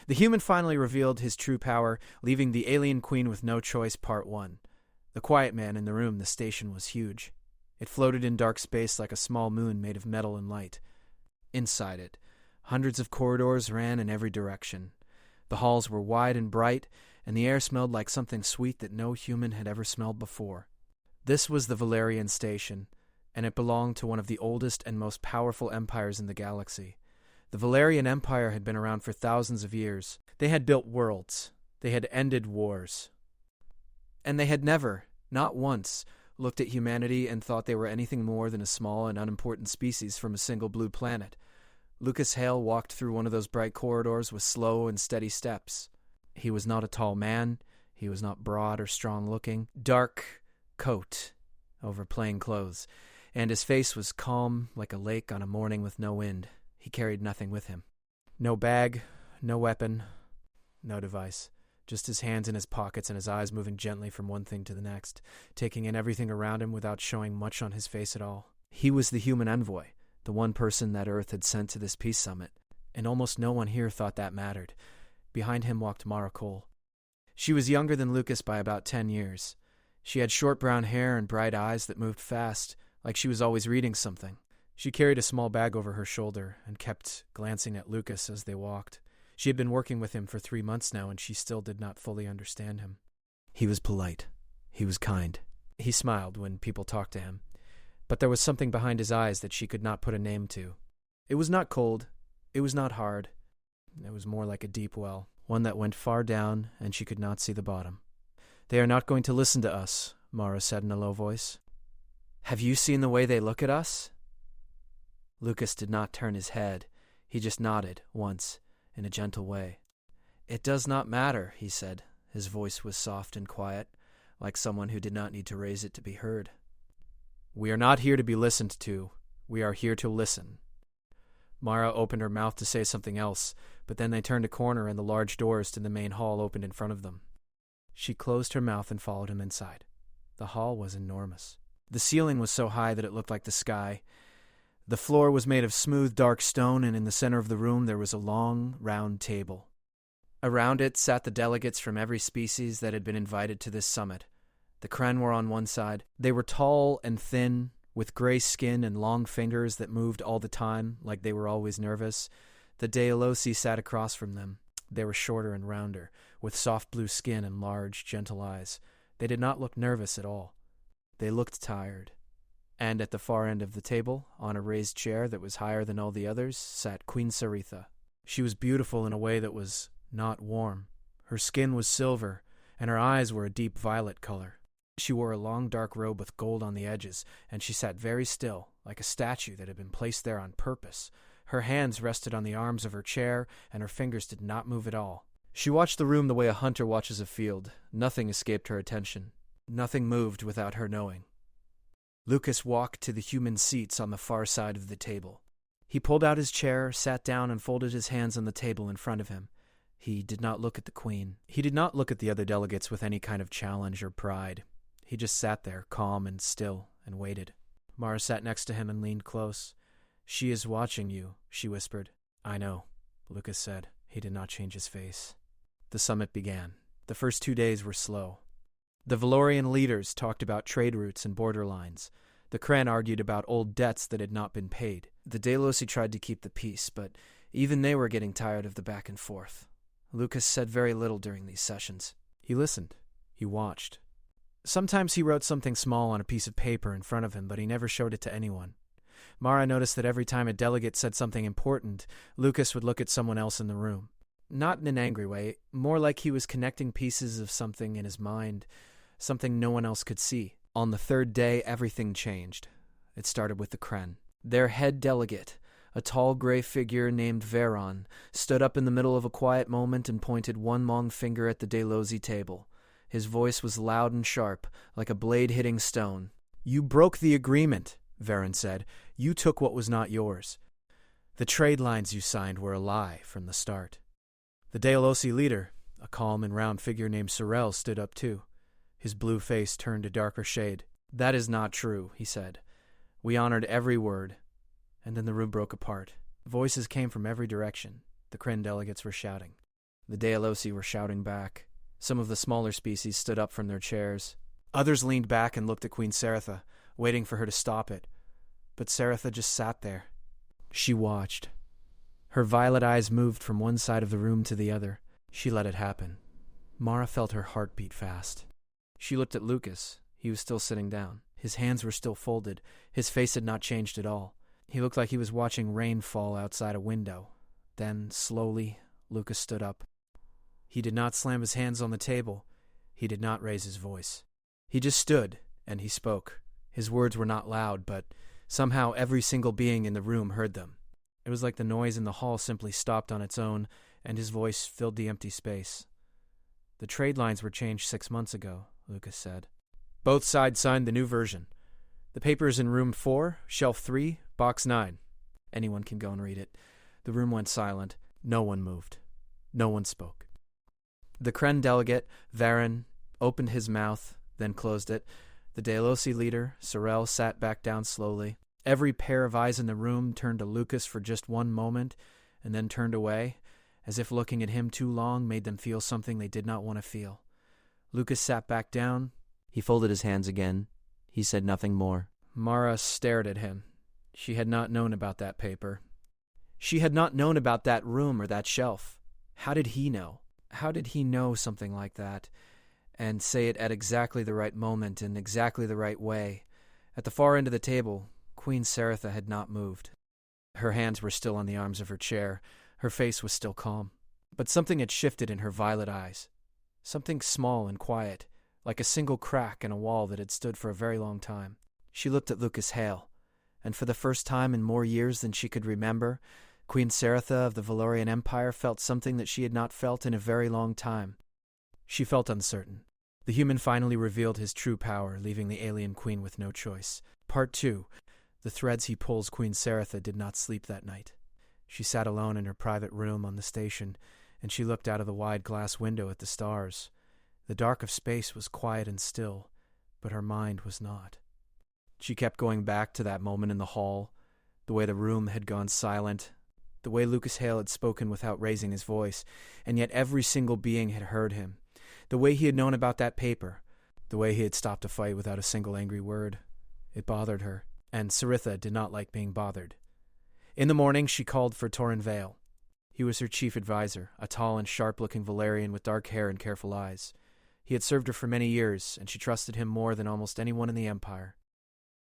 The human finally revealed his true power, leaving the alien queen with no choice. Part 1. The quiet man in the room. The station was huge. It floated in dark space like a small moon made of metal and light. Inside it, hundreds of corridors ran in every direction. The halls were wide and bright, and the air smelled like something sweet that no human had ever smelled before. This was the Valerian Station, and it belonged to one of the oldest and most powerful empires in the galaxy. The Valerian Empire had been around for thousands of years. They had built worlds. They had ended wars. And they had never, not once, looked at humanity and thought they were anything more than a small and unimportant species from a single blue planet. Lucas Hale walked through one of those bright corridors with slow and steady steps. He was not a tall man. He was not broad or strong-looking. Dark coat over plain clothes, and his face was calm like a lake on a morning with no wind. He carried nothing with him. No bag, no weapon, no device. Just his hands in his pockets and his eyes moving gently from one thing to the next, taking in everything around him without showing much on his face at all. He was the human envoy, the one person that Earth had sent to this peace summit, and almost no one here thought that mattered. Behind him walked Mara Cole. She was younger than Lucas by about 10 years. She had short brown hair and bright eyes that moved fast, like she was always reading something. She carried a small bag over her shoulder and kept glancing at Lucas as they walked. She had been working with him for 3 months now, and she still did not fully understand him. He was polite. He was kind. He smiled when people talked to him, but there was something behind his eyes that she could not put a name to. It was not cold. It was not hard. It was more like a deep well, one that went far down, and she could not see the bottom. "They are not going to listen to us," Mara said in a low voice. "Have you seen the way they look at us?" Lucas did not turn his head. He just nodded, once, in a gentle way. "It does not matter," he said. His voice was soft and quiet, like someone who did not need to raise it to be heard. "We are not here to be listened to. We are here to listen." Mara opened her mouth to say something else, but then they turned a corner and the large doors to the main hall opened in front of them. She closed her mouth and followed him inside. The hall was enormous. The ceiling was so high that it looked like the sky. The floor was made of smooth, dark stone, and in the center of the room there was a long, round table. Around it sat the delegates from every species that had been invited to this summit. The Kren were on one side. They were tall and thin, with gray skin and long fingers that moved all the time, like they were always nervous. The Dealosi sat across from them. They were shorter and rounder, with soft blue skin and large, gentle eyes. They did not look nervous at all. They looked tired. And at the far end of the table, on a raised chair that was higher than all the others, sat Queen Saritha. She was beautiful in a way that was not warm. Her skin was silver, and her eyes were a deep violet color. She wore a long dark robe with gold on the edges, and she sat very still, like a statue that had been placed there on purpose. Her hands rested on the arms of her chair, and her fingers did not move at all. She watched the room the way a hunter watches a field. Nothing escaped her attention. Nothing moved without her knowing. Lucas walked to the human seats on the far side of the table. He pulled out his chair, sat down, and folded his hands on the table in front of him. He did not look at the queen. He did not look at the other delegates with any kind of challenge or pride. He just sat there, calm and still, and waited. Mara sat next to him and leaned close. "She is watching you," she whispered. "I know," Lucas said. He did not change his face. The summit began. The first 2 days were slow. The Valorian leaders talked about trade routes and border lines. The Kren argued about old debts that had not been paid. The Dealosi tried to keep the peace, but even they were getting tired of the back and forth. Lucas said very little during these sessions. He listened. He watched. Sometimes he wrote something small on a piece of paper in front of him, but he never showed it to anyone. Mara noticed that every time a delegate said something important, Lucas would look at someone else in the room. Not in an angry way, more like he was connecting pieces of something in his mind, something no one else could see. On the third day, everything changed. It started with the Kren. Their head delegate, a tall gray figure named Veron, stood up in the middle of a quiet moment and pointed one long finger at the Dealosi table. His voice was loud and sharp, like a blade hitting stone. "You broke the agreement," Veron said. "You took what was not yours. The trade lines you signed were a lie from the start." The Dealosi leader, a calm and round figure named Sorel, stood up too. His blue face turned a darker shade. "That is not true," he said. "We honored every word." And then the room broke apart. Voices came from every direction. The Kren delegates were shouting. The Daelosi were shouting back. Some of the smaller species stood up from their chairs. Others leaned back and looked at Queen Seritha, waiting for her to stop it. But Seritha just sat there. She watched. Her violet eyes moved from one side of the room to the other. She let it happen. Mara felt her heart beat fast. She looked at Lucas. He was still sitting down. His hands were still folded. His face had not changed at all. He looked like he was watching rain fall outside a window. Then, slowly, Lucas stood up. He did not slam his hands on the table. He did not raise his voice. He just stood, and he spoke. His words were not loud, but somehow every single being in the room heard them. It was like the noise in the hall simply stopped on its own, and his voice filled the empty space. The trade lines were changed 6 months ago, Lucas said. Both sides signed the new version. The paper is in room 4, shelf 3, box 9. Anyone can go and read it. The room went silent. No one moved. No one spoke. The Kren delegate, Varen, opened his mouth, then closed it. The Daelosi leader, Sorel, sat back down slowly. Every pair of eyes in the room turned to Lucas for just one moment, and then turned away, as if looking at him too long made them feel something they did not want to feel. Lucas sat back down. He folded his hands again. He said nothing more. Mara stared at him. She had not known about that paper. She had not known about that room or that shelf. How did he know? How did he know something like that, and say it at exactly the right moment in exactly the right way? At the far end of the table, Queen Seritha had not moved. Her hands were still on the arms of her chair. Her face was still calm. But something had shifted in her violet eyes. Something small and quiet, like a single crack in a wall that had stood for a very long time. She looked at Lucas Hale, and for the first time in more years than she could remember, Queen Seritha of the Valorian Empire felt something that she had not felt in a very long time. She felt uncertain. The human finally revealed his true power, leaving the alien queen with no choice. Part 2. The threads he pulls. Queen Seritha did not sleep that night. She sat alone in her private room on the station, and she looked out of the wide glass window at the stars. The dark of space was quiet and still, but her mind was not. She kept going back to that moment in the hall, the way the room had gone silent, the way Lucas Hale had spoken without raising his voice, and yet every single being had heard him, the way he had known about that paper, the way he had stopped a fight without a single angry word. It bothered her, and Seritha did not like being bothered. In the morning, she called for Torrin Vale. He was her chief advisor, a tall and sharp-looking Valerian with dark hair and careful eyes. He had served her for many years, and she trusted him more than almost anyone in the Empire.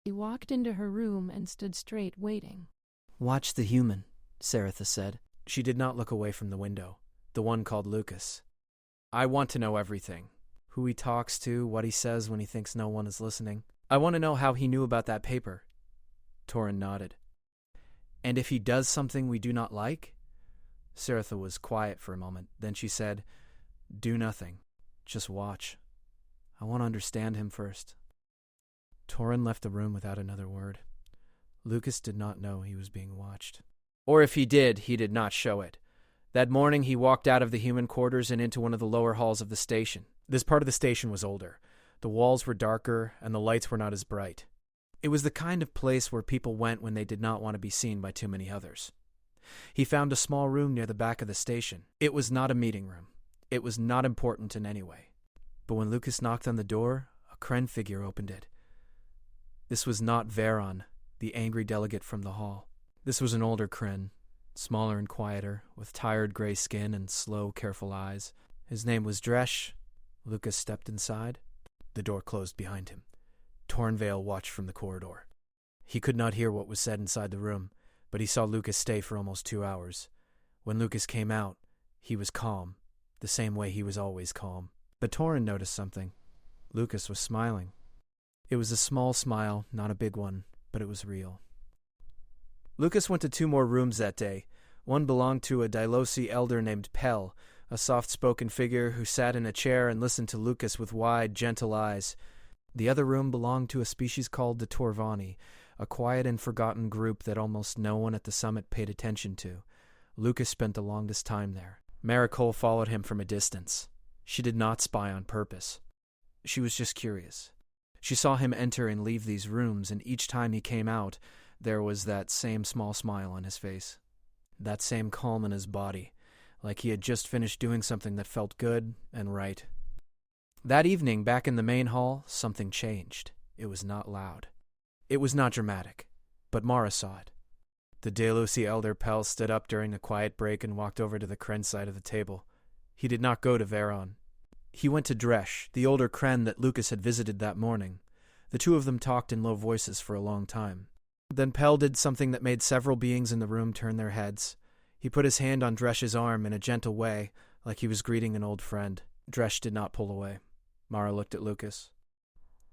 He walked into her room and stood straight, waiting. "Watch the human," Seritha said. She did not look away from the window, the one called Lucas. "I want to know everything. Who he talks to, what he says when he thinks no one is listening. I want to know how he knew about that paper." Torrin nodded. "And if he does something we do not like?" Seritha was quiet for a moment. Then she said, "Do nothing. Just watch. I want to understand him first." Torrin left the room without another word. Lucas did not know he was being watched. Or if he did not show it. That morning he walked out of the human quarters and into one of the lower halls of the station. This part of the station was older. The walls were darker, and the lights were not as bright. It was the kind of place where people went when they did not want to be seen by too many others. He found a small room near the back of the station. It was not a meeting room. It was not important in any way. But when Lucas knocked on the door, a Kren figure opened it. This was not Varon, the angry delegate from the hall. This was an older Kren, smaller and quieter, with tired gray skin and slow, careful eyes. His name was Dresh. Lucas stepped inside. The door closed behind him. Torrin Vale watched from the corridor. He could not hear what was said inside the room, but he saw Lucas stay for almost 2 hours. When Lucas came out, he was calm, the same way he was always calm. But Torrin noticed something. Lucas was smiling. It was a small smile, not a big one, but it was real. Lucas went to 2 more rooms that day. One belonged to a Daelosi elder named Pell, a soft-spoken figure who sat in a chair and listened to Lucas with wide, gentle eyes. The other room belonged to a species called the Torvani, a quiet and forgotten group that almost no one at the summit paid attention to. Lucas spent the longest time there. Maricole followed him from a distance. She did not spy on purpose. She was just curious. She saw him enter and leave these rooms, and each time he came out, there was that same small smile on his face, that same calm in his body, like he had just finished doing something that felt good and right. That evening, back in the main hall, something changed. It was not loud. It was not dramatic, but Mara saw it. The Delusi elder Pell stood up during the quiet break and walked over to the Kren side of the table. He did not go to Veron. He went to Dresh, the older Kren that Lucas had visited that morning. The two of them talked in low voices for a long time. Then Pell did something that made several beings in the room turn their heads. He put his hand on Dresh's arm in a gentle way, like he was greeting an old friend. Dresh did not pull away. Mara looked at Lucas.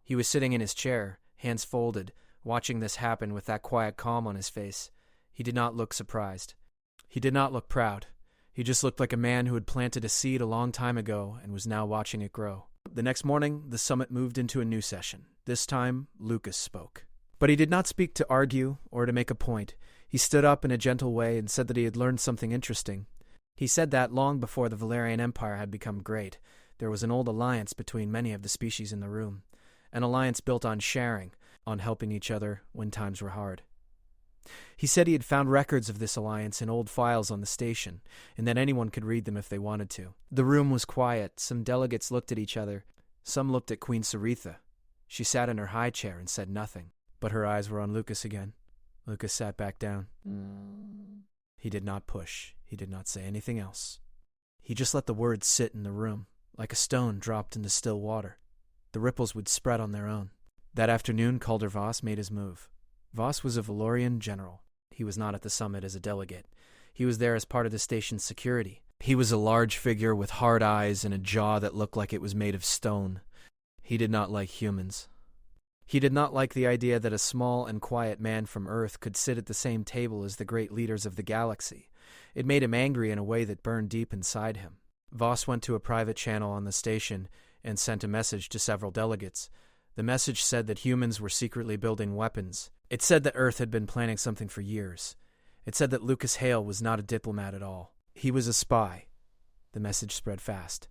He was sitting in his chair, hands folded, watching this happen with that quiet calm on his face. He did not look surprised. He did not look proud. He just looked like a man who had planted a seed a long time ago and was now watching it grow. The next morning, the summit moved into a new session. This time, Lucas spoke. But he did not speak to argue or to make a point. He stood up in a gentle way and said that he had learned something interesting. He said that long before the Valerian Empire had become great, there was an old alliance between many of the species in the room. An alliance built on sharing, on helping each other when times were hard. He said he had found records of this alliance in old files on the station, and that anyone could read them if they wanted to. The room was quiet. Some delegates looked at each other. Some looked at Queen Saritha. She sat in her high chair and said nothing, but her eyes were on Lucas again. Lucas sat back down. He did not push. He did not say anything else. He just let the words sit in the room, like a stone dropped into still water. The ripples would spread on their own. That afternoon, Calder Voss made his move. Voss was a Valorian general. He was not at the summit as a delegate. He was there as part of the station's security. He was a large figure with hard eyes and a jaw that looked like it was made of stone. He did not like humans. He did not like the idea that a small and quiet man from Earth could sit at the same table as the great leaders of the galaxy. It made him angry in a way that burned deep inside him. Voss went to a private channel on the station and sent a message to several delegates. The message said that humans were secretly building weapons. It said that Earth had been planning something for years. It said that Lucas Hale was not a diplomat at all. He was a spy. The message spread fast.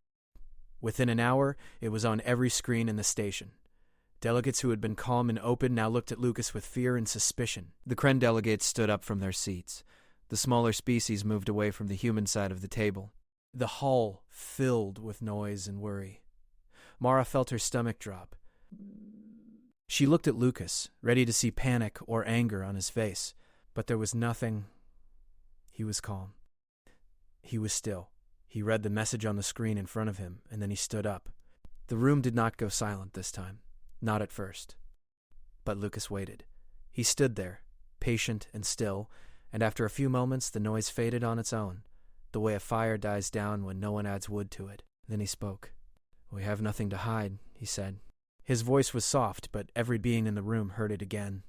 Within an hour, it was on every screen in the station. Delegates who had been calm and open now looked at Lucas with fear and suspicion. The Kren delegates stood up from their seats. The smaller species moved away from the human side of the table. The hall filled with noise and worry. Mara felt her stomach drop. She looked at Lucas, ready to see panic or anger on his face, but there was nothing. He was calm. He was still. He read the message on the screen in front of him, and then he stood up. The room did not go silent this time. Not at first. But Lucas waited. He stood there, patient and still, and after a few moments the noise faded on its own, the way a fire dies down when no one adds wood to it. Then he spoke. "We have nothing to hide," he said. His voice was soft, but every being in the room heard it again.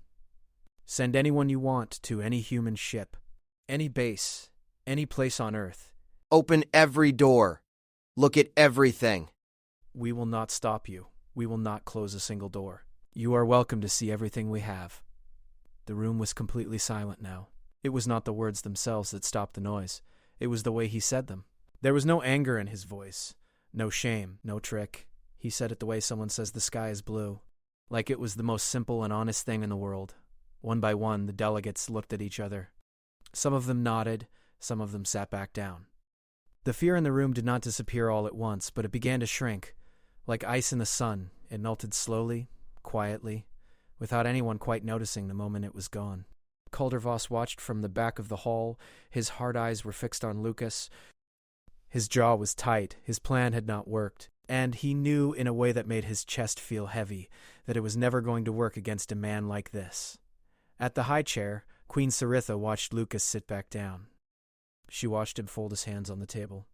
"Send anyone you want to any human ship, any base, any place on Earth. Open every door. Look at everything. We will not stop you. We will not close a single door. You are welcome to see everything we have." The room was completely silent now. It was not the words themselves that stopped the noise. It was the way he said them. There was no anger in his voice, no shame, no trick. He said it the way someone says the sky is blue, like it was the most simple and honest thing in the world. One by one, the delegates looked at each other. Some of them nodded, some of them sat back down. The fear in the room did not disappear all at once, but it began to shrink. Like ice in the sun, it melted slowly, quietly, without anyone quite noticing the moment it was gone. Calder Voss watched from the back of the hall. His hard eyes were fixed on Lucas. His jaw was tight. His plan had not worked. And he knew in a way that made his chest feel heavy that it was never going to work against a man like this. At the high chair, Queen Saritha watched Lucas sit back down. She watched him fold his hands on the table.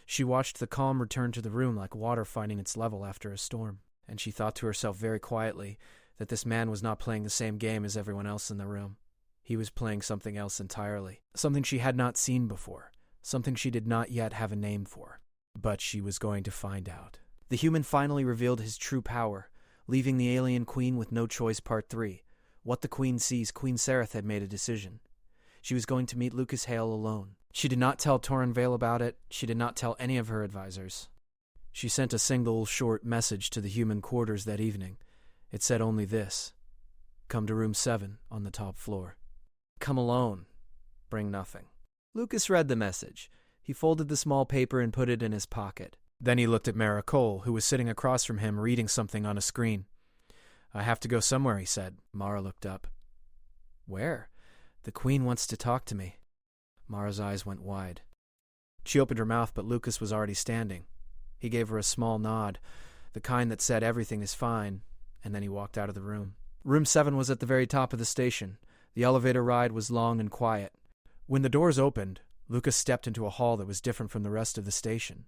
She watched the calm return to the room like water finding its level after a storm. And she thought to herself very quietly that this man was not playing the same game as everyone else in the room. He was playing something else entirely. Something she had not seen before. Something she did not yet have a name for. But she was going to find out. The human finally revealed his true power, leaving the alien queen with no choice. Part 3. What the queen sees. Queen Sareth had made a decision. She was going to meet Lucas Hale alone. She did not tell Torin Vale about it. She did not tell any of her advisors. She sent a single short message to the human quarters that evening. It said only this: "Come to room 7 on the top floor. Come alone. Bring nothing." Lucas read the message. He folded the small paper and put it in his pocket. Then he looked at Mara Cole, who was sitting across from him reading something on a screen. "I have to go somewhere," he said. Mara looked up. "Where?" "The Queen wants to talk to me." Mara's eyes went wide. She opened her mouth, but Lucas was already standing. He gave her a small nod, the kind that said everything is fine, and then he walked out of the room. Room 7 was at the very top of the station. The elevator ride was long and quiet. When the doors opened, Lucas stepped into a hall that was different from the rest of the station.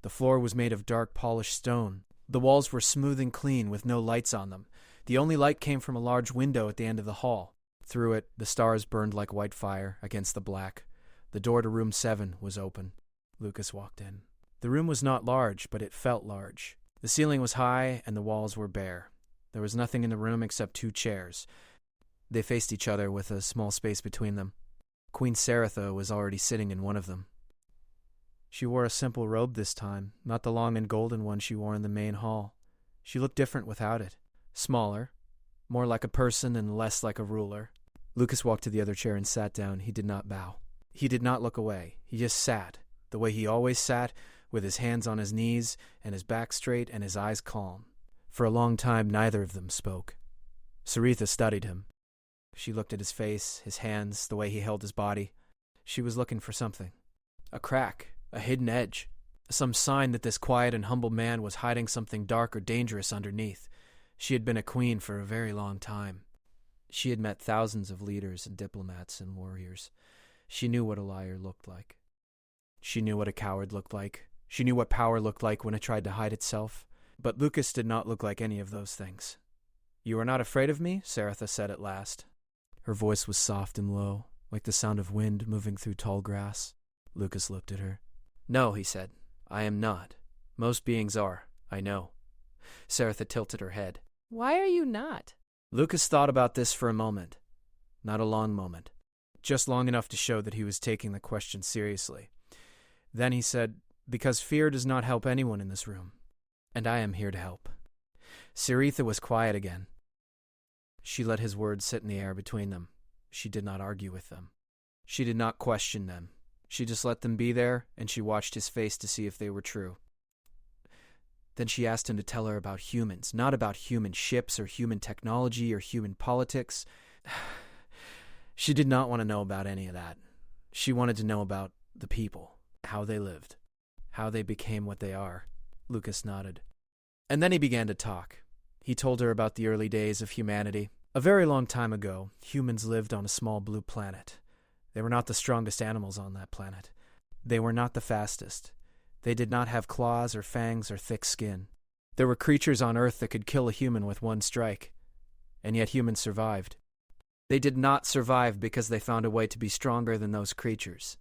The floor was made of dark polished stone. The walls were smooth and clean with no lights on them. The only light came from a large window at the end of the hall. Through it, the stars burned like white fire against the black. The door to room 7 was open. Lucas walked in. The room was not large, but it felt large. The ceiling was high and the walls were bare. There was nothing in the room except 2 chairs. They faced each other with a small space between them. Queen Saratha was already sitting in one of them. She wore a simple robe this time, not the long and golden one she wore in the main hall. She looked different without it. Smaller, more like a person and less like a ruler. Lucas walked to the other chair and sat down. He did not bow. He did not look away. He just sat, the way he always sat, with his hands on his knees and his back straight and his eyes calm. For a long time, neither of them spoke. Saritha studied him. She looked at his face, his hands, the way he held his body. She was looking for something. A crack, a hidden edge, some sign that this quiet and humble man was hiding something dark or dangerous underneath. She had been a queen for a very long time. She had met thousands of leaders and diplomats and warriors. She knew what a liar looked like. She knew what a coward looked like. She knew what power looked like when it tried to hide itself. But Lucas did not look like any of those things. "You are not afraid of me?" Saratha said at last. Her voice was soft and low, like the sound of wind moving through tall grass. Lucas looked at her. "No," he said. "I am not. Most beings are, I know." Saratha tilted her head. Why are you not? Lucas thought about this for a moment. Not a long moment. Just long enough to show that he was taking the question seriously. Then he said, "Because fear does not help anyone in this room. And I am here to help." Saritha was quiet again. She let his words sit in the air between them. She did not argue with them. She did not question them. She just let them be there, and she watched his face to see if they were true. Then she asked him to tell her about humans, not about human ships or human technology or human politics. She did not want to know about any of that. She wanted to know about the people, how they lived, how they became what they are. Lucas nodded. And then he began to talk. He told her about the early days of humanity. A very long time ago, humans lived on a small blue planet. They were not the strongest animals on that planet. They were not the fastest. They did not have claws or fangs or thick skin. There were creatures on Earth that could kill a human with one strike. And yet humans survived. They did not survive because they found a way to be stronger than those creatures.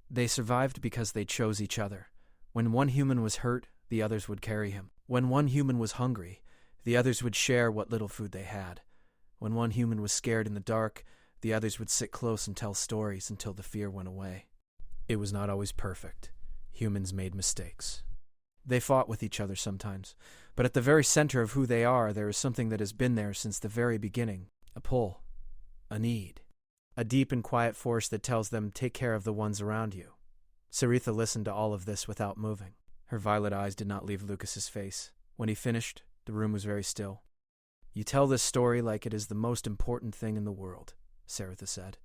They survived because they chose each other. When one human was hurt, the others would carry him. When one human was hungry, the others would share what little food they had. When one human was scared in the dark, the others would sit close and tell stories until the fear went away. It was not always perfect. Humans made mistakes. They fought with each other sometimes, but at the very center of who they are, there is something that has been there since the very beginning. A pull. A need. A deep and quiet force that tells them, take care of the ones around you. Saritha listened to all of this without moving. Her violet eyes did not leave Lucas's face. When he finished, the room was very still. "You tell this story like it is the most important thing in the world," Saritha said.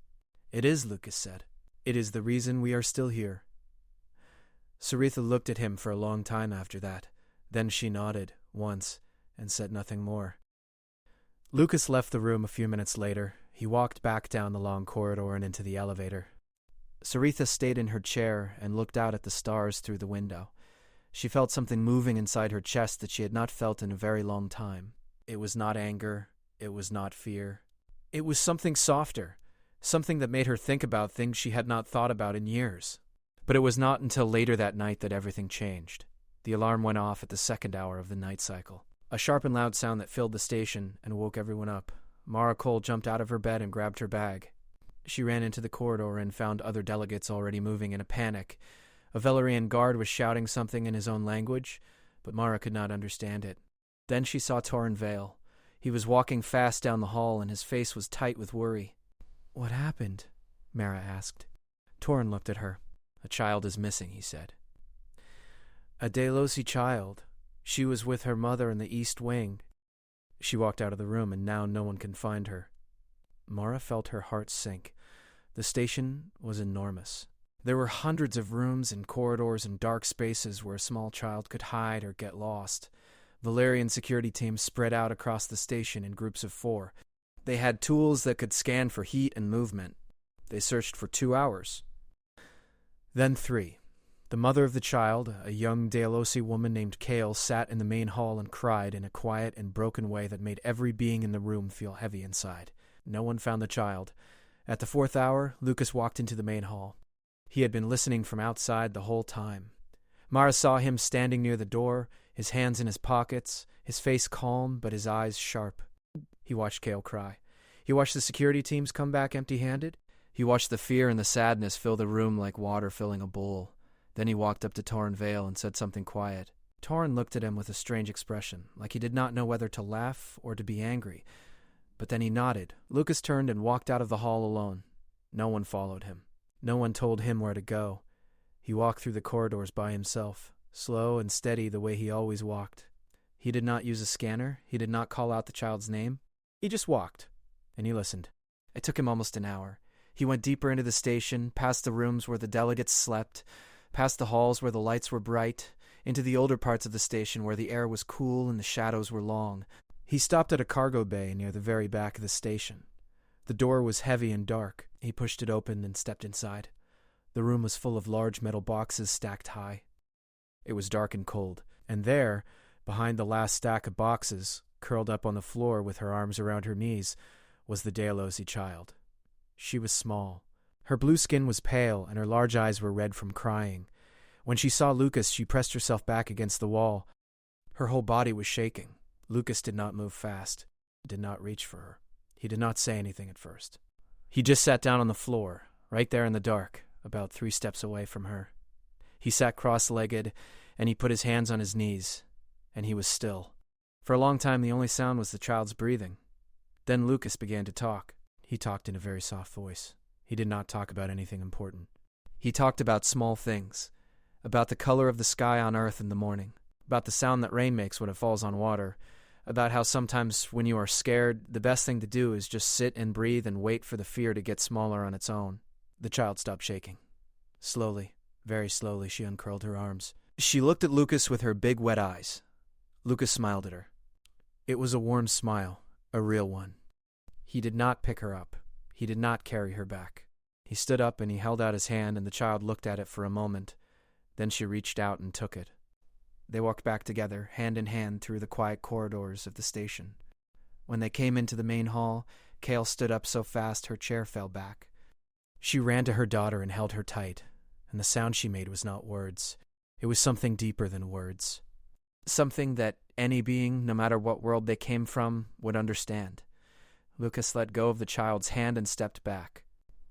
"It is," Lucas said. "It is the reason we are still here." Saritha looked at him for a long time after that. Then she nodded, once, and said nothing more. Lucas left the room a few minutes later. He walked back down the long corridor and into the elevator. Saritha stayed in her chair and looked out at the stars through the window. She felt something moving inside her chest that she had not felt in a very long time. It was not anger. It was not fear. It was something softer, something that made her think about things she had not thought about in years. But it was not until later that night that everything changed. The alarm went off at the second hour of the night cycle. A sharp and loud sound that filled the station and woke everyone up. Mara Cole jumped out of her bed and grabbed her bag. She ran into the corridor and found other delegates already moving in a panic. A Velarian guard was shouting something in his own language, but Mara could not understand it. Then she saw Torrin Vale. He was walking fast down the hall, and his face was tight with worry. "What happened?" Mara asked. Torrin looked at her. "A child is missing," he said. "A Delosi child. She was with her mother in the East Wing. She walked out of the room, and now no one can find her." Mara felt her heart sink. The station was enormous. There were hundreds of rooms and corridors and dark spaces where a small child could hide or get lost. Valerian security teams spread out across the station in groups of 4. They had tools that could scan for heat and movement. They searched for 2 hours. Then 3. The mother of the child, a young Dealosi woman named Kale, sat in the main hall and cried in a quiet and broken way that made every being in the room feel heavy inside. No one found the child. At the 4th hour, Lucas walked into the main hall. He had been listening from outside the whole time. Mara saw him standing near the door, his hands in his pockets, his face calm but his eyes sharp. He watched Kale cry. He watched the security teams come back empty-handed. He watched the fear and the sadness fill the room like water filling a bowl. Then he walked up to Torrin Vale and said something quiet. Torrin looked at him with a strange expression, like he did not know whether to laugh or to be angry. But then he nodded. Lucas turned and walked out of the hall alone. No one followed him. No one told him where to go. He walked through the corridors by himself, slow and steady the way he always walked. He did not use a scanner. He did not call out the child's name. He just walked, and he listened. It took him almost an hour. He went deeper into the station, past the rooms where the delegates slept, past the halls where the lights were bright, into the older parts of the station where the air was cool and the shadows were long. He stopped at a cargo bay near the very back of the station. The door was heavy and dark. He pushed it open and stepped inside. The room was full of large metal boxes stacked high. It was dark and cold, and there, behind the last stack of boxes, curled up on the floor with her arms around her knees, was the Dealosi child. She was small. Her blue skin was pale, and her large eyes were red from crying. When she saw Lucas, she pressed herself back against the wall. Her whole body was shaking. Lucas did not move fast, did not reach for her. He did not say anything at first. He just sat down on the floor, right there in the dark, about 3 steps away from her. He sat cross-legged, and he put his hands on his knees, and he was still. For a long time, the only sound was the child's breathing. Then Lucas began to talk. He talked in a very soft voice. He did not talk about anything important. He talked about small things, about the color of the sky on Earth in the morning, about the sound that rain makes when it falls on water, about how sometimes when you are scared, the best thing to do is just sit and breathe and wait for the fear to get smaller on its own. The child stopped shaking. Slowly, very slowly, she uncurled her arms. She looked at Lucas with her big wet eyes. Lucas smiled at her. It was a warm smile, a real one. He did not pick her up. He did not carry her back. He stood up and he held out his hand, and the child looked at it for a moment. Then she reached out and took it. They walked back together, hand in hand, through the quiet corridors of the station. When they came into the main hall, Kale stood up so fast her chair fell back. She ran to her daughter and held her tight, and the sound she made was not words. It was something deeper than words. Something that any being, no matter what world they came from, would understand. Lucas let go of the child's hand and stepped back.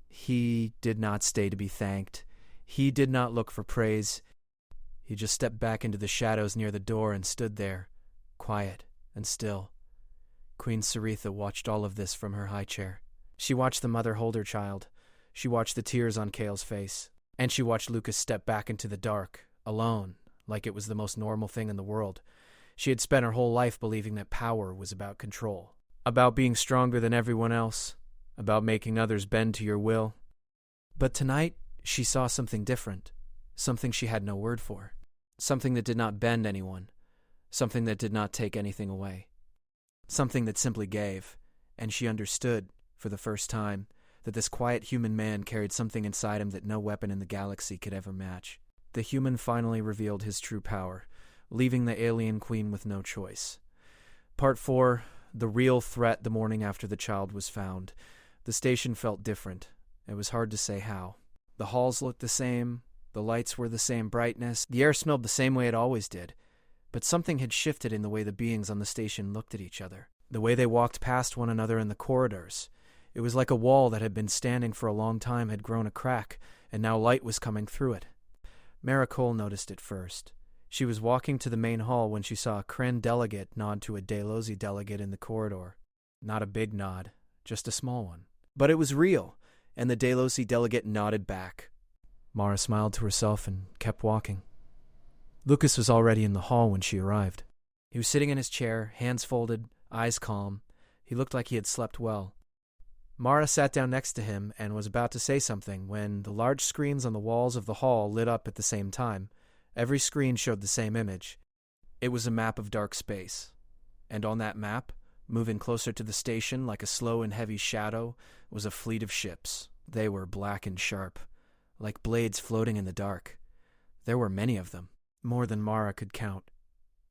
He did not stay to be thanked. He did not look for praise. He just stepped back into the shadows near the door and stood there, quiet and still. Queen Saritha watched all of this from her high chair. She watched the mother hold her child. She watched the tears on Kale's face. And she watched Lucas step back into the dark, alone, like it was the most normal thing in the world. She had spent her whole life believing that power was about control, about being stronger than everyone else, about making others bend to your will. But tonight, she saw something different, something she had no word for, something that did not bend anyone, something that did not take anything away, something that simply gave, and she understood, for the first time, that this quiet human man carried something inside him that no weapon in the galaxy could ever match. The human finally revealed his true power, leaving the alien queen with no choice. Part 4, the real threat the morning after the child was found. The station felt different. It was hard to say how. The halls looked the same, the lights were the same brightness, the air smelled the same way it always did. But something had shifted in the way the beings on the station looked at each other, the way they walked past one another in the corridors. It was like a wall that had been standing for a long time had grown a crack, and now light was coming through it. Maricole noticed it first. She was walking to the main hall when she saw a Kren delegate nod to a Delosi delegate in the corridor. Not a big nod, just a small one. But it was real, and the Delosi delegate nodded back. Mara smiled to herself and kept walking. Lucas was already in the hall when she arrived. He was sitting in his chair, hands folded, eyes calm. He looked like he had slept well. Mara sat down next to him and was about to say something when the large screens on the walls of the hall lit up at the same time. Every screen showed the same image. It was a map of dark space. And on that map, moving closer to the station like a slow and heavy shadow, was a fleet of ships. They were black and sharp, like blades floating in the dark. There were many of them, more than Mara could count.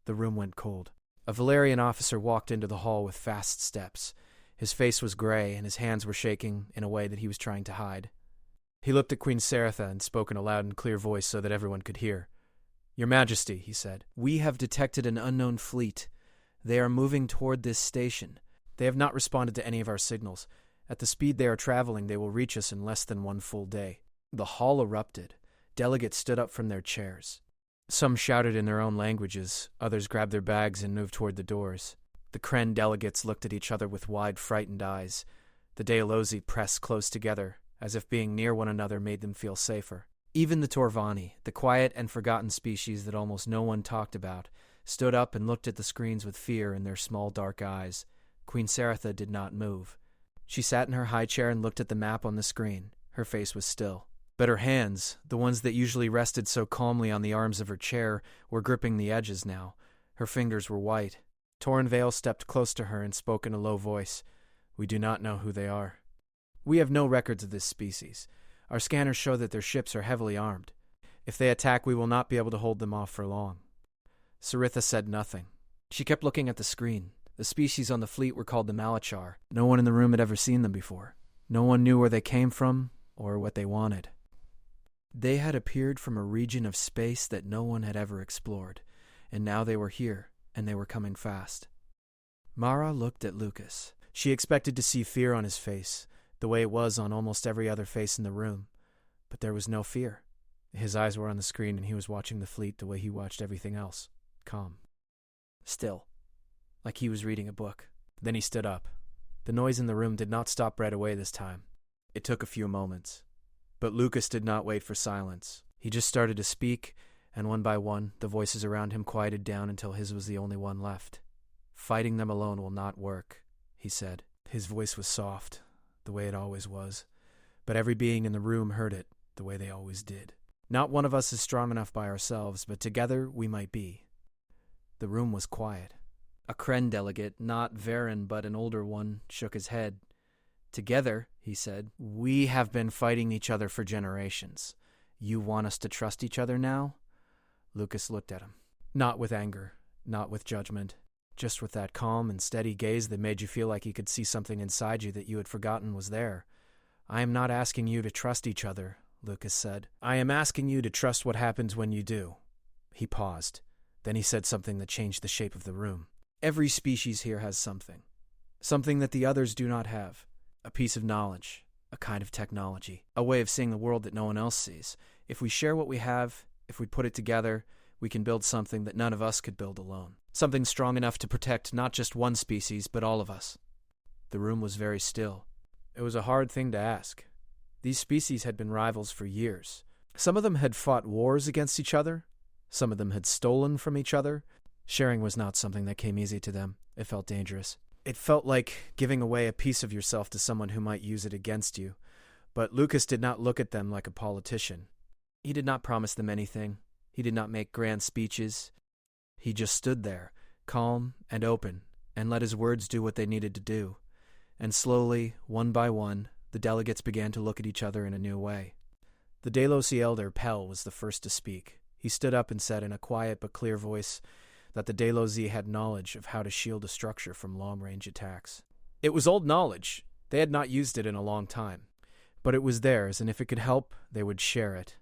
The room went cold. A Valerian officer walked into the hall with fast steps. His face was gray, and his hands were shaking in a way that he was trying to hide. He looked at Queen Saratha and spoke in a loud and clear voice so that everyone could hear. "Your Majesty," he said, "we have detected an unknown fleet. They are moving toward this station. They have not responded to any of our signals. At the speed they are traveling, they will reach us in less than one full day." The hall erupted. Delegates stood up from their chairs. Some shouted in their own languages, others grabbed their bags and moved toward the doors. The Kren delegates looked at each other with wide, frightened eyes. The Deolozi pressed close together, as if being near one another made them feel safer. Even the Torvani, the quiet and forgotten species that almost no one talked about, stood up and looked at the screens with fear in their small dark eyes. Queen Saratha did not move. She sat in her high chair and looked at the map on the screen. Her face was still. But her hands, the ones that usually rested so calmly on the arms of her chair, were gripping the edges now. Her fingers were white. Torrin Vale stepped close to her and spoke in a low voice. "We do not know who they are. We have no records of this species. Our scanners show that their ships are heavily armed. If they attack, we will not be able to hold them off for long." Saritha said nothing. She kept looking at the screen. The species on the fleet were called the Malachar. No one in the room had ever seen them before. No one knew where they came from or what they wanted. They had appeared from a region of space that no one had ever explored, and now they were here, and they were coming fast. Mara looked at Lucas. She expected to see fear on his face, the way it was on almost every other face in the room. But there was no fear. His eyes were on the screen, and he was watching the fleet the way he watched everything else, calm. Still, like he was reading a book. Then he stood up. The noise in the room did not stop right away this time. It took a few moments. But Lucas did not wait for silence. He just started to speak, and one by one, the voices around him quieted down until his was the only one left. "Fighting them alone will not work," he said. His voice was soft, the way it always was, but every being in the room heard it, the way they always did. "Not one of us is strong enough by ourselves, but together we might be." The room was quiet. A Kren delegate, not Varen but an older one, shook his head. "Together," he said, "we have been fighting each other for generations. You want us to trust each other now?" Lucas looked at him. Not with anger, not with judgment, just with that calm and steady gaze that made you feel like he could see something inside you that you had forgotten was there. "I am not asking you to trust each other," Lucas said. "I am asking you to trust what happens when you do." He paused. Then he said something that changed the shape of the room. "Every species here has something. Something that the others do not have. A piece of knowledge, a kind of technology, a way of seeing the world that no one else sees. If we share what we have, if we put it together, we can build something that none of us could build alone. Something strong enough to protect not just one species, but all of us." The room was very still. It was a hard thing to ask. These species had been rivals for years. Some of them had fought wars against each other. Some of them had stolen from each other. Sharing was not something that came easy to them. It felt dangerous. It felt like giving away a piece of yourself to someone who might use it against you. But Lucas did not look at them like a politician. He did not promise them anything. He did not make grand speeches. He just stood there, calm and open, and let his words do what they needed to do. And slowly, one by one, the delegates began to look at each other in a new way. The Delosi elder, Pell, was the first to speak. He stood up and said in a quiet but clear voice that the Delosi had knowledge of how to shield a structure from long-range attacks. It was old knowledge. They had not used it in a long time. But it was theirs, and if it could help, they would share it.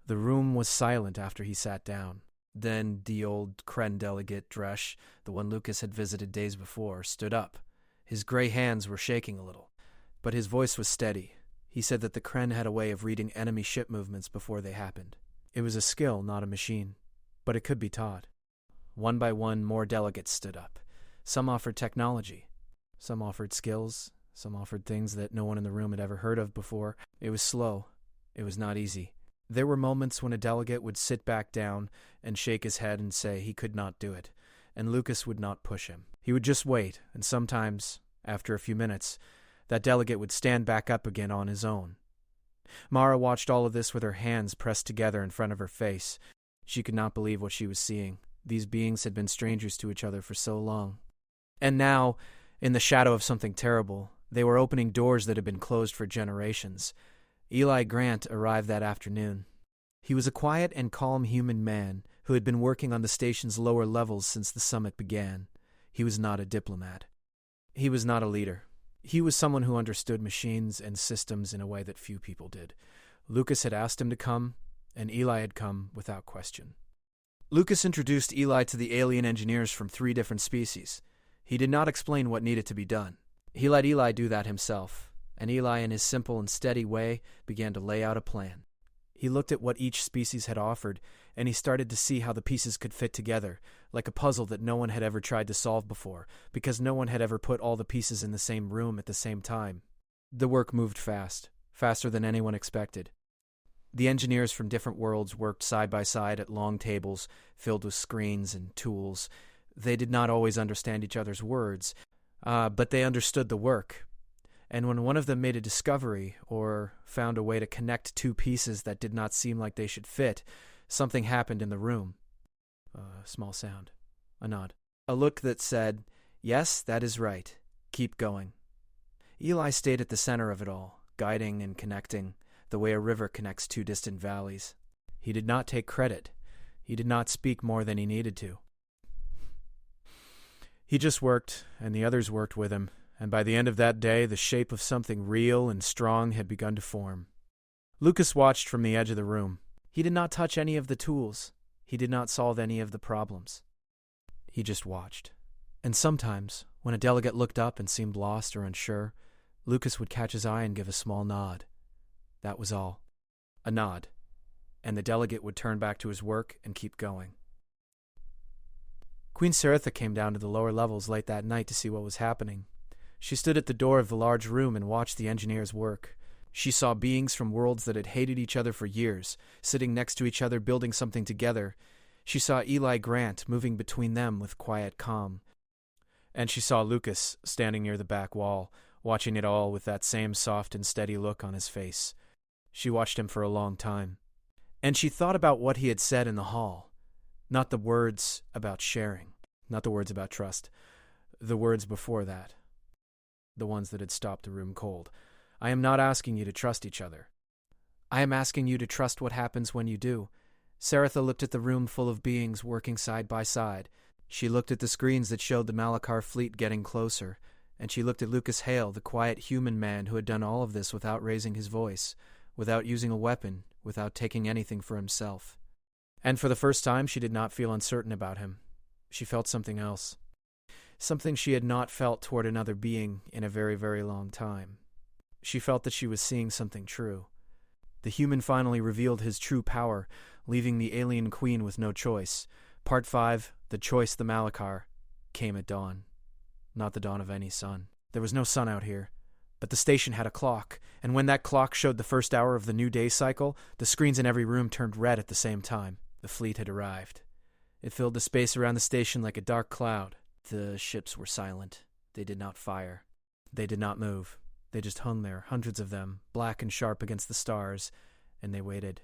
The room was silent after he sat down. Then the old Kren delegate, Dresh, the one Lucas had visited days before, stood up. His gray hands were shaking a little, but his voice was steady. He said that the Kren had a way of reading enemy ship movements before they happened. It was a skill, not a machine, but it could be taught. One by one, more delegates stood up. Some offered technology. Some offered skills. Some offered things that no one in the room had ever heard of before. It was slow. It was not easy. There were moments when a delegate would sit back down and shake his head and say he could not do it, and Lucas would not push him. He would just wait, and sometimes, after a few minutes, that delegate would stand back up again on his own. Mara watched all of this with her hands pressed together in front of her face. She could not believe what she was seeing. These beings had been strangers to each other for so long. And now, in the shadow of something terrible, they were opening doors that had been closed for generations. Eli Grant arrived that afternoon. He was a quiet and calm human man who had been working on the station's lower levels since the summit began. He was not a diplomat. He was not a leader. He was someone who understood machines and systems in a way that few people did. Lucas had asked him to come, and Eli had come without question. Lucas introduced Eli to the alien engineers from 3 different species. He did not explain what needed to be done. He let Eli do that himself, and Eli, in his simple and steady way, began to lay out a plan. He looked at what each species had offered, and he started to see how the pieces could fit together, like a puzzle that no one had ever tried to solve before, because no one had ever put all the pieces in the same room at the same time. The work moved fast, faster than anyone expected. The engineers from different worlds worked side by side at long tables filled with screens and tools. They did not always understand each other's words, but they understood the work. And when one of them made a discovery or found a way to connect 2 pieces that did not seem like they should fit, something happened in the room. A small sound. A nod. A look that said, "Yes, that is right. Keep going." Eli stayed at the center of it all, guiding and connecting, the way a river connects 2 distant valleys. He did not take credit. He did not speak more than he needed to. He just worked, and the others worked with him, and by the end of that day, the shape of something real and strong had begun to form. Lucas watched from the edge of the room. He did not touch any of the tools. He did not solve any of the problems. He just watched. And sometimes, when a delegate looked up and seemed lost or unsure, Lucas would catch his eye and give a small nod. That was all. A nod. And the delegate would turn back to his work and keep going. Queen Saritha came down to the lower levels late that night to see what was happening. She stood at the door of the large room and watched the engineers work. She saw beings from worlds that had hated each other for years, sitting next to each other building something together. She saw Eli Grant moving between them with quiet calm. And she saw Lucas standing near the back wall, watching it all with that same soft and steady look on his face. She watched him for a long time. And she thought about what he had said in the hall. Not the words about sharing, not the words about trust, the words before that. The ones that had stopped the room cold. I am not asking you to trust each other. I am asking you to trust what happens when you do. Saritha looked at the room full of beings working side by side. She looked at the screens that showed the Malachar fleet getting closer, and she looked at Lucas Hale, the quiet human man who had done all of this without raising his voice, without using a weapon, without taking anything for himself. And for the first time, she did not feel uncertain about him. She felt something else. Something she had not felt toward another being in a very, very long time. She felt that she was seeing something true. The human finally revealed his true power, leaving the alien queen with no choice. Part 5, The Choice the Malachar, came at dawn. Not the dawn of any sun. There was no sun out here. But the station had a clock, and when that clock showed the first hour of the new day cycle, the screens in every room turned red at the same time. The fleet had arrived. It filled the space around the station like a dark cloud. The ships were silent. They did not fire. They did not move. They just hung there, hundreds of them, black and sharp against the stars, and they waited.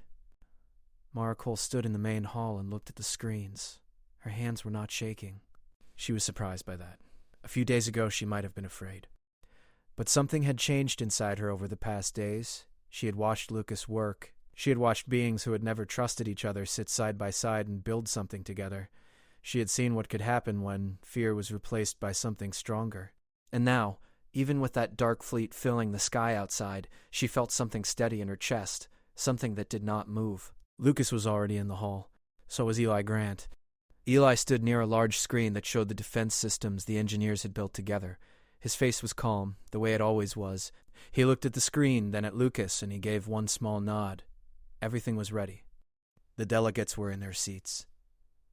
Mara Cole stood in the main hall and looked at the screens. Her hands were not shaking. She was surprised by that. A few days ago, she might have been afraid. But something had changed inside her over the past days. She had watched Lucas work. She had watched beings who had never trusted each other sit side by side and build something together. She had seen what could happen when fear was replaced by something stronger. And now, even with that dark fleet filling the sky outside, she felt something steady in her chest, something that did not move. Lucas was already in the hall. So was Eli Grant. Eli stood near a large screen that showed the defense systems the engineers had built together. His face was calm, the way it always was. He looked at the screen, then at Lucas, and he gave one small nod. Everything was ready. The delegates were in their seats.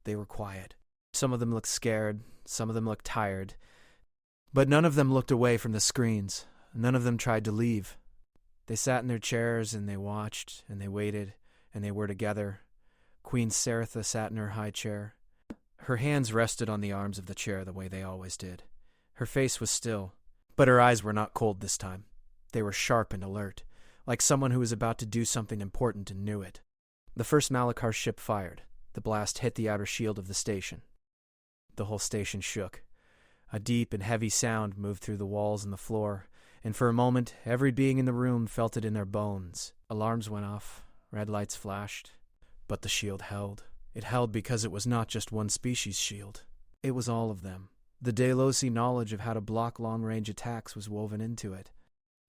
They were quiet. Some of them looked scared, some of them looked tired. But none of them looked away from the screens. None of them tried to leave. They sat in their chairs and they watched and they waited, and they were together. Queen Saratha sat in her high chair. Her hands rested on the arms of the chair the way they always did. Her face was still, but her eyes were not cold this time. They were sharp and alert, like someone who was about to do something important and knew it. The first Malachar ship fired. The blast hit the outer shield of the station. The whole station shook. A deep and heavy sound moved through the walls and the floor, and for a moment, every being in the room felt it in their bones. Alarms went off, red lights flashed, but the shield held. It held because it was not just one species' shield. It was all of them. The Delosi knowledge of how to block long-range attacks was woven into it.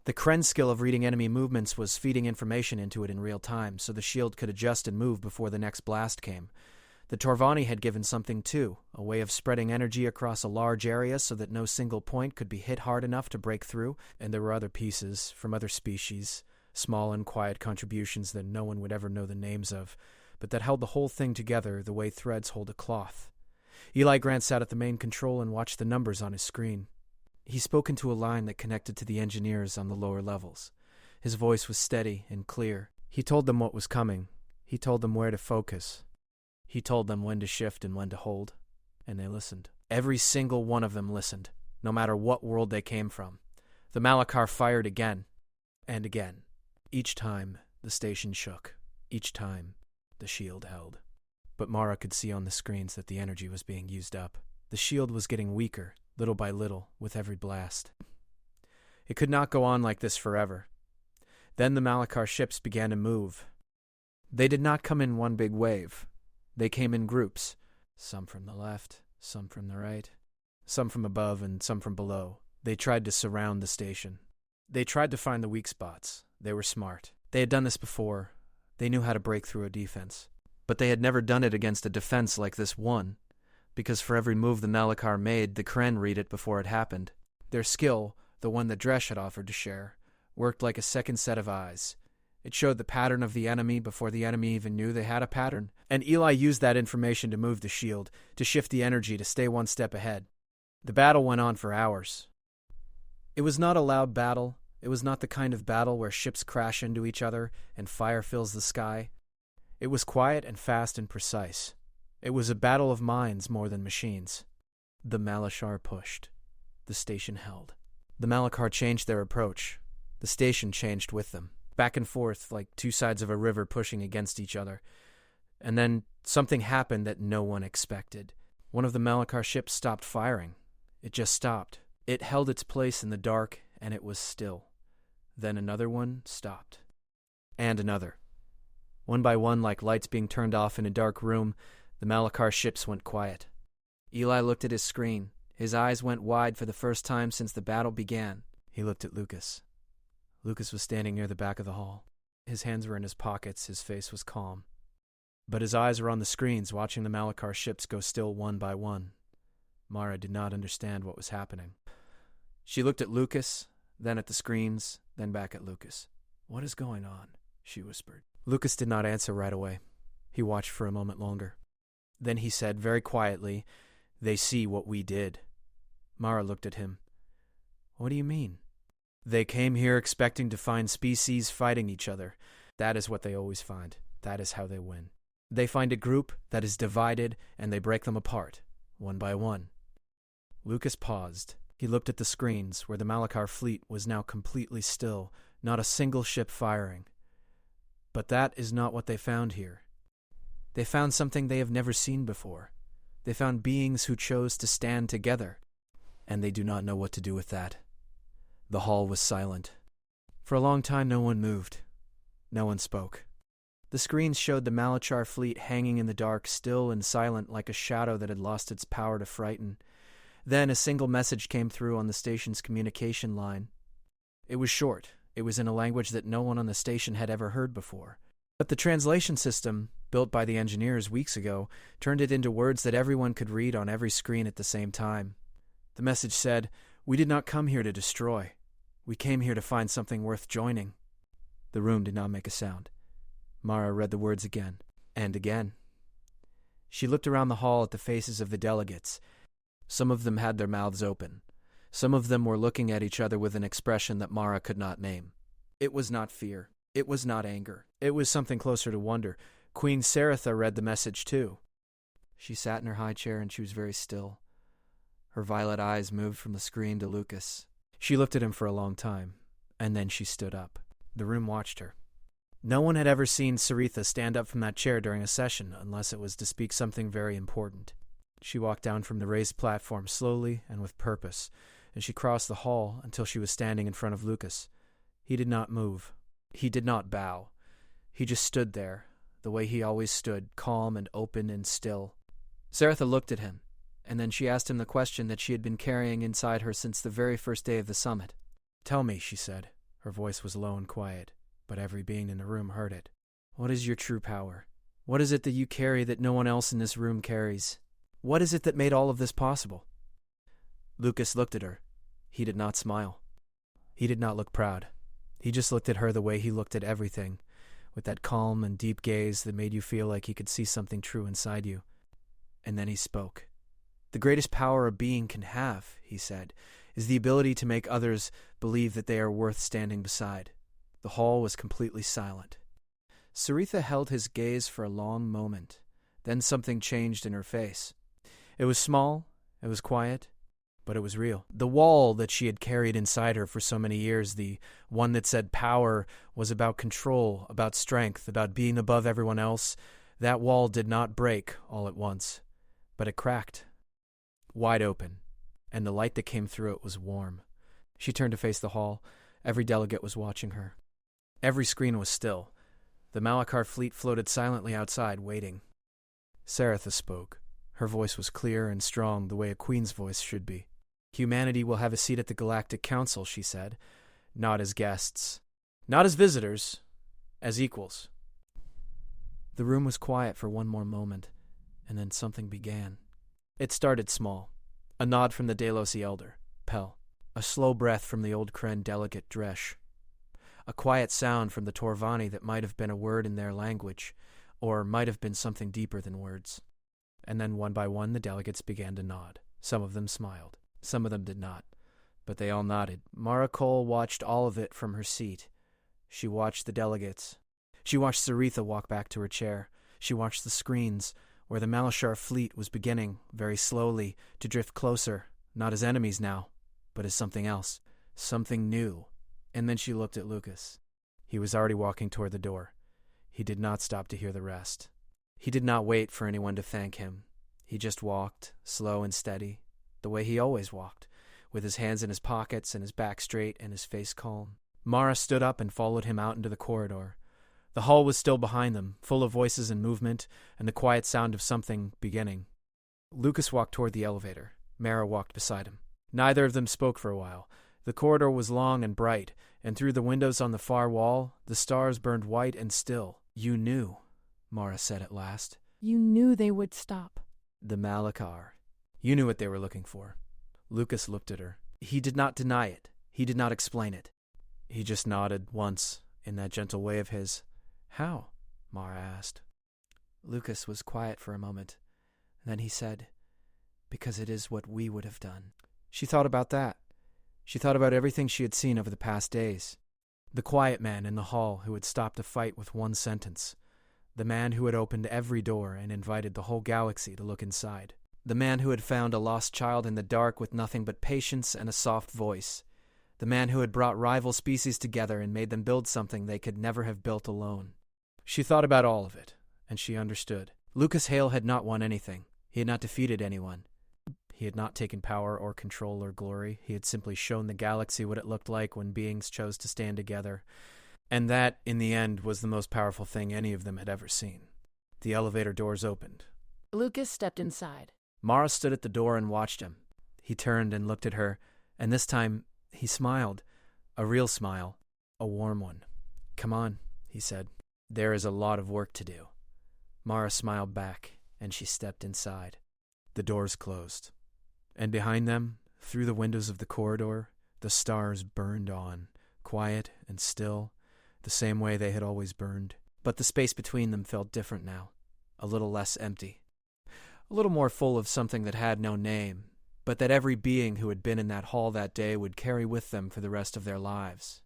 The Kren skill of reading enemy movements was feeding information into it in real time, so the shield could adjust and move before the next blast came. The Torvani had given something too, a way of spreading energy across a large area so that no single point could be hit hard enough to break through, and there were other pieces from other species, small and quiet contributions that no one would ever know the names of, but that held the whole thing together the way threads hold a cloth. Eli Grant sat at the main control and watched the numbers on his screen. He spoke into a line that connected to the engineers on the lower levels. His voice was steady and clear. He told them what was coming. He told them where to focus. He told them when to shift and when to hold. And they listened. Every single one of them listened, no matter what world they came from. The Malachar fired again and again. Each time, the station shook. Each time, the shield held. But Mara could see on the screens that the energy was being used up. The shield was getting weaker, little by little, with every blast. It could not go on like this forever. Then the Malachar ships began to move. They did not come in one big wave. They came in groups, some from the left, some from the right, some from above and some from below. They tried to surround the station. They tried to find the weak spots. They were smart. They had done this before. They knew how to break through a defense. But they had never done it against a defense like this one, because for every move the Malachar made, the Kren read it before it happened. Their skill, the one that Dresh had offered to share, worked like a second set of eyes. It showed the pattern of the enemy before the enemy even knew they had a pattern, and Eli used that information to move the shield, to shift the energy to stay one step ahead. The battle went on for hours. It was not a loud battle. It was not the kind of battle where ships crash into each other and fire fills the sky. It was quiet and fast and precise. It was a battle of minds more than machines. The Malachar pushed. The station held. The Malachar changed their approach. The station changed with them. Back and forth like two sides of a river pushing against each other. And then something happened that no one expected. One of the Malachar ships stopped firing. It just stopped. It held its place in the dark, and it was still. Then another one stopped. And another. One by one, like lights being turned off in a dark room, the Malachar ships went quiet. Eli looked at his screen. His eyes went wide for the first time since the battle began. He looked at Lucas. Lucas was standing near the back of the hall. His hands were in his pockets, his face was calm. But his eyes were on the screens, watching the Malachar ships go still one by one. Mara did not understand what was happening. She looked at Lucas, then at the screens, then back at Lucas. "What is going on?" she whispered. Lucas did not answer right away. He watched for a moment longer. Then he said very quietly, "They see what we did." Mara looked at him. "What do you mean?" "They came here expecting to find species fighting each other. That is what they always find. That is how they win. They find a group that is divided, and they break them apart, one by one." Lucas paused. He looked at the screens, where the Malachar fleet was now completely still, not a single ship firing. But that is not what they found here. They found something they have never seen before. They found beings who chose to stand together, and they do not know what to do with that. The hall was silent. For a long time, no one moved. No one spoke. The screens showed the Malachar fleet hanging in the dark, still and silent like a shadow that had lost its power to frighten. Then a single message came through on the station's communication line. It was short. It was in a language that no one on the station had ever heard before. But the translation system, built by the engineers weeks ago, turned it into words that everyone could read on every screen at the same time. The message said, "We did not come here to destroy. We came here to find something worth joining." The room did not make a sound. Mara read the words again, and again. She looked around the hall at the faces of the delegates. Some of them had their mouths open. Some of them were looking at each other with an expression that Mara could not name. It was not fear. It was not anger. It was something closer to wonder. Queen Saratha read the message too. She sat in her high chair and she was very still. Her violet eyes moved from the screen to Lucas. She looked at him for a long time, and then she stood up. The room watched her. No one had ever seen Saratha stand up from that chair during a session unless it was to speak something very important. She walked down from the raised platform slowly and with purpose, and she crossed the hall until she was standing in front of Lucas. He did not move. He did not bow. He just stood there, the way he always stood, calm and open and still. Saratha looked at him, and then she asked him the question that she had been carrying inside her since the very first day of the summit. "Tell me," she said. Her voice was low and quiet, but every being in the room heard it. "What is your true power? What is it that you carry that no one else in this room carries? What is it that made all of this possible?" Lucas looked at her. He did not smile. He did not look proud. He just looked at her the way he looked at everything, with that calm and deep gaze that made you feel like he could see something true inside you. And then he spoke. "The greatest power a being can have," he said, "is the ability to make others believe that they are worth standing beside." The hall was completely silent. Saratha held his gaze for a long moment. Then something changed in her face. It was small, it was quiet, but it was real. The wall that she had carried inside her for so many years, the one that said power was about control, about strength, about being above everyone else, that wall did not break all at once, but it cracked, wide open, and the light that came through it was warm. She turned to face the hall. Every delegate was watching her. Every screen was still. The Malachar fleet floated silently outside, waiting. Saratha spoke. Her voice was clear and strong, the way a queen's voice should be. "Humanity will have a seat at the Galactic Council," she said. "Not as guests. Not as visitors. As equals." The room was quiet for one more moment, and then something began. It started small. A nod from the Delosi elder, Pel. A slow breath from the old Kren delegate, Dresh. A quiet sound from the Torvani that might have been a word in their language, or might have been something deeper than words. And then one by one the delegates began to nod. Some of them smiled. Some of them did not. But they all nodded. Mara Cole watched all of it from her seat. She watched the delegates. She watched Saratha walk back to her chair. She watched the screens, where the Malachar fleet was beginning, very slowly, to drift closer, not as enemies now, but as something else, something new. And then she looked at Lucas. He was already walking toward the door. He did not stop to hear the rest. He did not wait for anyone to thank him. He just walked, slow and steady, the way he always walked, with his hands in his pockets and his back straight and his face calm. Mara stood up and followed him out into the corridor. The hall was still behind them, full of voices and movement, and the quiet sound of something beginning. Lucas walked toward the elevator. Mara walked beside him. Neither of them spoke for a while. The corridor was long and bright, and through the windows on the far wall, the stars burned white and still. "You knew," Mara said at last. You knew they would stop. "The Malachar. You knew what they were looking for." Lucas looked at her. He did not deny it. He did not explain it. He just nodded once, in that gentle way of his. "How?" Mara asked. Lucas was quiet for a moment. Then he said, "Because it is what we would have done." She thought about that. She thought about everything she had seen over the past days. The quiet man in the hall who had stopped a fight with one sentence. The man who had opened every door and invited the whole galaxy to look inside. The man who had found a lost child in the dark with nothing but patience and a soft voice. The man who had brought rival species together and made them build something they could never have built alone. She thought about all of it, and she understood. Lucas Hale had not won anything. He had not defeated anyone. He had not taken power or control or glory. He had simply shown the galaxy what it looked like when beings chose to stand together. And that, in the end, was the most powerful thing any of them had ever seen. The elevator doors opened. Lucas stepped inside. Mara stood at the door and watched him. He turned and looked at her, and this time he smiled. A real smile. A warm one. "Come on," he said. "There is a lot of work to do." Mara smiled back, and she stepped inside. The doors closed. And behind them, through the windows of the corridor, the stars burned on, quiet and still, the same way they had always burned. But the space between them felt different now, a little less empty. A little more full of something that had no name, but that every being who had been in that hall that day would carry with them for the rest of their lives.